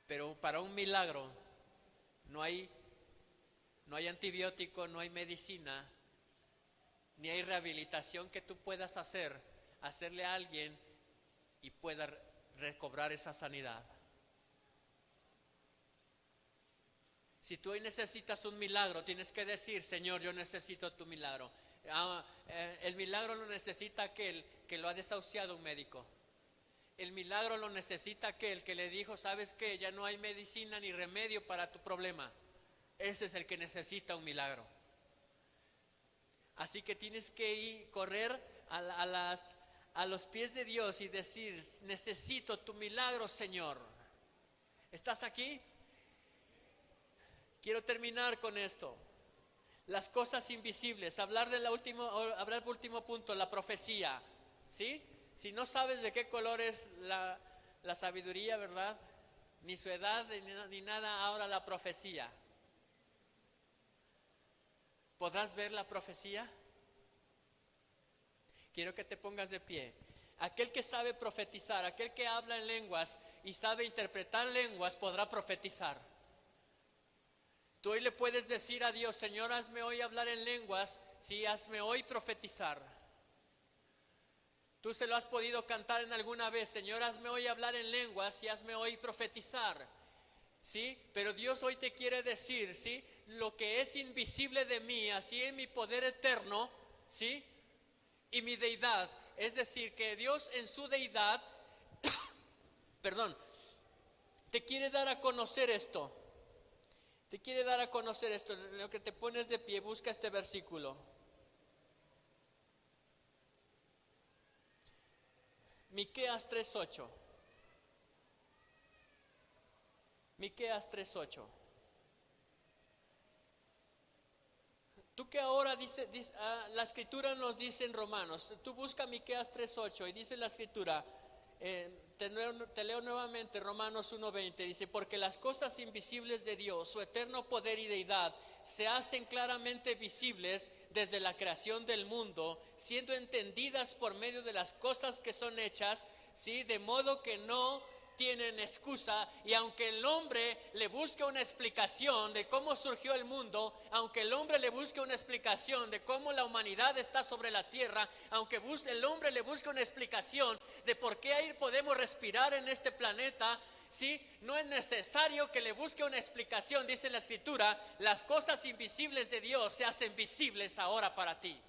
pero para un milagro no hay antibiótico, no hay medicina, ni hay rehabilitación que tú puedas hacerle a alguien y pueda recobrar esa sanidad. Si tú hoy necesitas un milagro, tienes que decir, Señor, yo necesito tu milagro. El milagro lo necesita aquel que lo ha desahuciado un médico. El milagro lo necesita aquel que le dijo, ¿sabes qué? Ya no hay medicina ni remedio para tu problema. Ese es el que necesita un milagro. Así que tienes que correr a los pies de Dios y decir, necesito tu milagro, Señor. ¿Estás aquí? Quiero terminar con esto. Las cosas invisibles. Hablar del último punto, la profecía. ¿Sí? Si no sabes de qué color es la sabiduría, ¿verdad? Ni su edad, ni nada, ahora la profecía. ¿Podrás ver la profecía? Quiero que te pongas de pie. Aquel que sabe profetizar, aquel que habla en lenguas y sabe interpretar lenguas, podrá profetizar. Tú hoy le puedes decir a Dios, Señor, hazme hoy hablar en lenguas, sí, hazme hoy profetizar. Tú se lo has podido cantar en alguna vez, Señor, hazme hoy hablar en lenguas y hazme hoy profetizar. ¿Sí? Pero Dios hoy te quiere decir, ¿sí? Lo que es invisible de mí, así es mi poder eterno, ¿sí? Y mi deidad, es decir, que Dios en su deidad, perdón, te quiere dar a conocer esto. Te quiere dar a conocer esto. Lo que te pones de pie, busca este versículo. Miqueas 3:8. Miqueas 3:8. Tú que ahora dice la escritura nos dice en Romanos, tú busca Miqueas 3:8 y dice la escritura, te leo nuevamente Romanos 1:20, dice, porque las cosas invisibles de Dios, su eterno poder y deidad, se hacen claramente visibles desde la creación del mundo, siendo entendidas por medio de las cosas que son hechas, ¿sí? De modo que no tienen excusa, y aunque el hombre le busque una explicación de cómo surgió el mundo, aunque el hombre le busque una explicación de cómo la humanidad está sobre la tierra, aunque el hombre le busque una explicación de por qué ahí podemos respirar en este planeta, ¿sí? No es necesario que le busque una explicación, dice la escritura, las cosas invisibles de Dios se hacen visibles ahora para ti.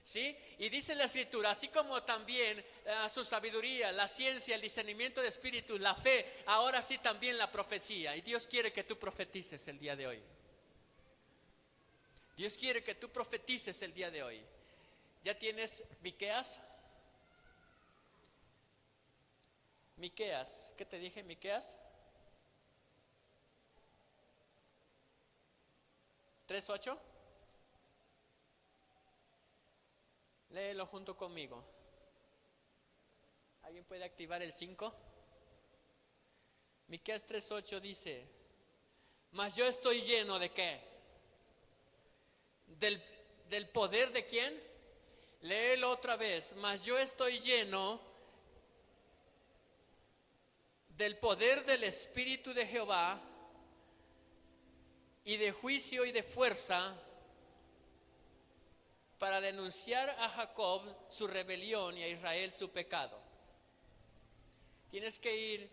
¿Sí? Y dice la escritura, así como también su sabiduría, la ciencia, el discernimiento de espíritus, la fe, ahora sí también la profecía. Y Dios quiere que tú profetices el día de hoy. Dios quiere que tú profetices el día de hoy. ¿Ya tienes Miqueas? Miqueas, ¿qué te dije, Miqueas? 3:8. Léelo junto conmigo. ¿Alguien puede activar el 5? Miqueas 3:8 dice, mas yo estoy lleno de ¿qué? Del poder de ¿quién? Léelo otra vez. Mas yo estoy lleno del poder del Espíritu de Jehová y de juicio y de fuerza, para denunciar a Jacob su rebelión y a Israel su pecado. Tienes que ir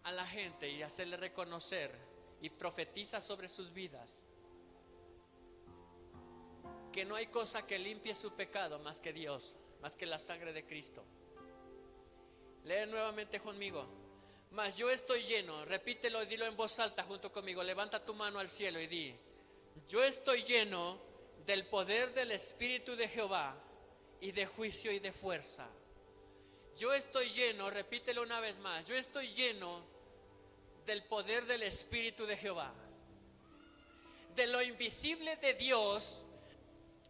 a la gente y hacerle reconocer y profetiza sobre sus vidas que no hay cosa que limpie su pecado más que Dios, más que la sangre de Cristo. Lee nuevamente conmigo. Mas yo estoy lleno, repítelo y dilo en voz alta junto conmigo. Levanta tu mano al cielo y di: yo estoy lleno del poder del Espíritu de Jehová y de juicio y de fuerza. Yo estoy lleno, repítelo una vez más. Yo estoy lleno del poder del Espíritu de Jehová. De lo invisible de Dios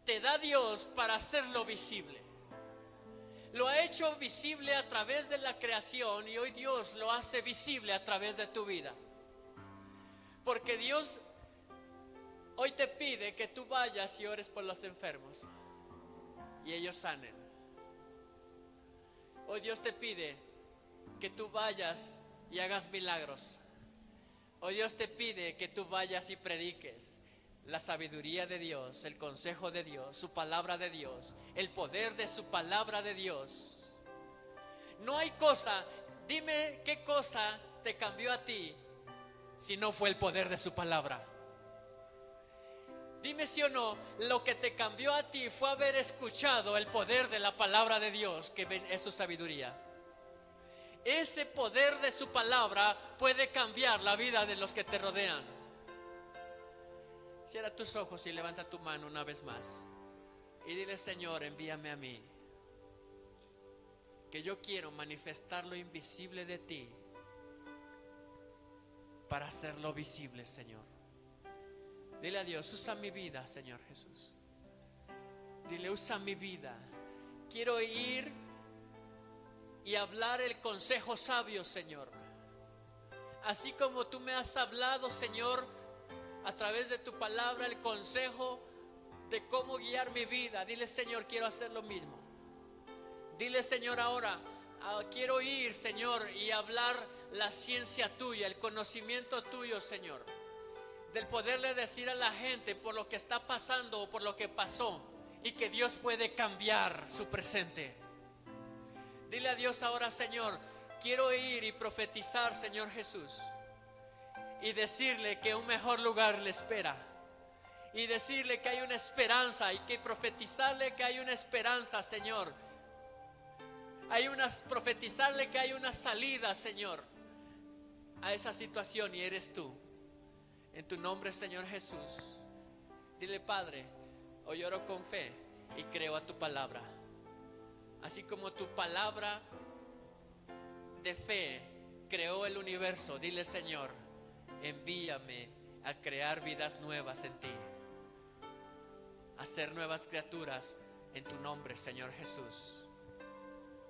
te da Dios para hacerlo visible. Lo ha hecho visible a través de la creación y hoy Dios lo hace visible a través de tu vida. Porque Dios hoy te pide que tú vayas y ores por los enfermos y ellos sanen. Hoy Dios te pide que tú vayas y hagas milagros. Hoy Dios te pide que tú vayas y prediques la sabiduría de Dios, el consejo de Dios, su palabra de Dios, el poder de su palabra de Dios. No hay cosa, dime qué cosa te cambió a ti si no fue el poder de su palabra. Dime si o no, lo que te cambió a ti fue haber escuchado el poder de la palabra de Dios, que es su sabiduría. Ese poder de su palabra puede cambiar la vida de los que te rodean. Cierra tus ojos y levanta tu mano una vez más y dile: Señor, envíame a mí, que yo quiero manifestar lo invisible de ti para hacerlo visible, Señor. Dile a Dios: usa mi vida, Señor Jesús. Dile: usa mi vida. Quiero ir y hablar el consejo sabio, Señor. Así como tú me has hablado, Señor, a través de tu palabra, el consejo de cómo guiar mi vida. Dile: Señor, quiero hacer lo mismo. Dile: Señor, ahora quiero ir, Señor, y hablar la ciencia tuya, el conocimiento tuyo, Señor, del poderle decir a la gente por lo que está pasando o por lo que pasó, y que Dios puede cambiar su presente. Dile a Dios ahora: Señor, quiero ir y profetizar, Señor Jesús, y decirle que un mejor lugar le espera, y decirle que hay una esperanza, y que profetizarle que hay una esperanza, Señor. Profetizarle que hay una salida, Señor, a esa situación, y eres tú. En tu nombre, Señor Jesús. Dile: Padre, hoy oro con fe y creo a tu palabra. Así como tu palabra de fe creó el universo, dile: Señor, envíame a crear vidas nuevas en ti, a ser nuevas criaturas en tu nombre, Señor Jesús.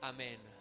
Amén.